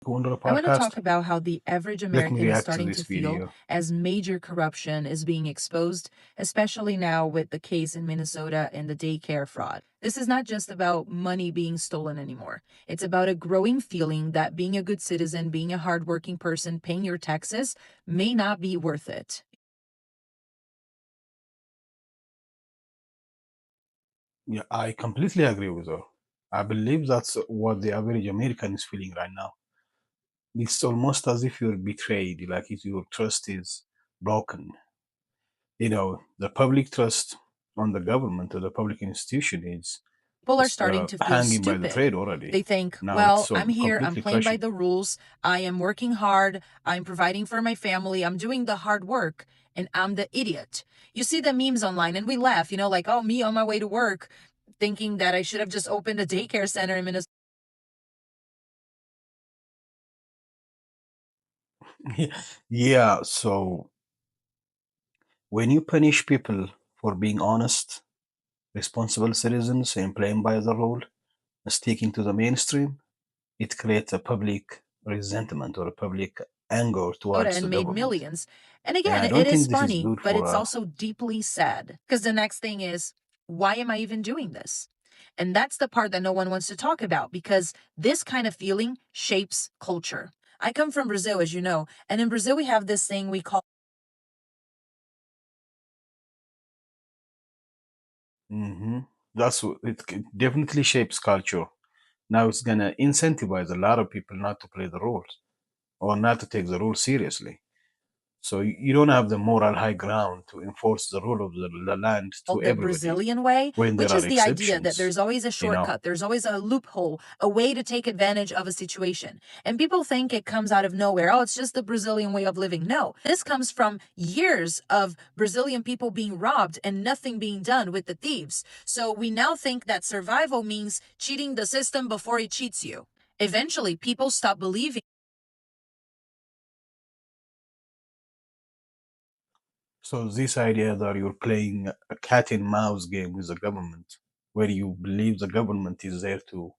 go into the I want to talk podcast. about how the average Let me American is react to starting this to feel video. as major corruption is being exposed, especially now with the case in Minnesota and the daycare fraud. This is not just about money being stolen anymore. It's about a growing feeling that being a good citizen, being a hardworking person, paying your taxes may not be worth it. Yeah, I completely agree with her. I believe that's what the average American is feeling right now. It's almost as if you're betrayed, like if your trust is broken. The public trust on the government or the public institution is People are just starting to feel hanging by the stupid. thread already. They think, Now well, it's I'm here, I'm completely playing by crashing. the rules, I am working hard, I'm providing for my family, I'm doing the hard work, and I'm the idiot. You see the memes online and we laugh, like, oh, me on my way to work, thinking that I should have just opened a daycare center in Minnesota. Yeah, so when you punish people for being honest, responsible citizens and playing by the rule, sticking to the mainstream, it creates a public resentment or a public anger towards the And made government. millions. And And again, I it don't is think this is funny, good but for it's also deeply sad. Because the next thing is, why am I even doing this? And that's the part that no one wants to talk about because this kind of feeling shapes culture. I come from Brazil, as you know, and in Brazil we have this thing we call hmm it definitely shapes culture. Now it's gonna incentivize a lot of people not to play the rules or not to take the rules seriously. So you don't have the moral high ground to enforce the rule of the land to the everybody Brazilian way, when there which are is the idea that exceptions. there's always a You know, shortcut, there's always a loophole, a way to take advantage of a situation. And people think it comes out of nowhere. Oh, it's just the Brazilian way of living. No, this comes from years of Brazilian people being robbed and nothing being done with the thieves. So we now think that survival means cheating the system before it cheats you. Eventually, people stop believing. so this idea that you're playing a cat and mouse game with the government, where you believe the government is there to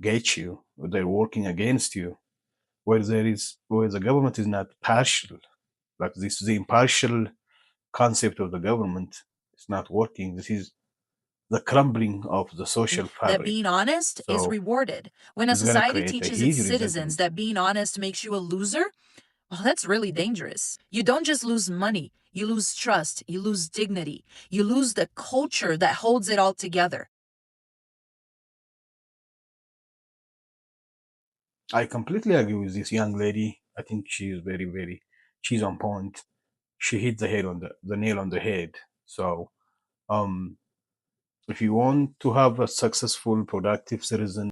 get you, or they're working against you, where the government is not partial, like this the impartial concept of the government is not working. This is the crumbling of the social That fabric. being honest is So rewarded. When a it's gonna society create a teaches its huge citizens resentment. that being honest makes you a loser, well, that's really dangerous. You don't just lose money, you lose trust, you lose dignity, you lose the culture that holds it all together. I completely agree with this young lady. I think she's on point. She hit the nail on the head. So um if you want to have a successful, productive citizen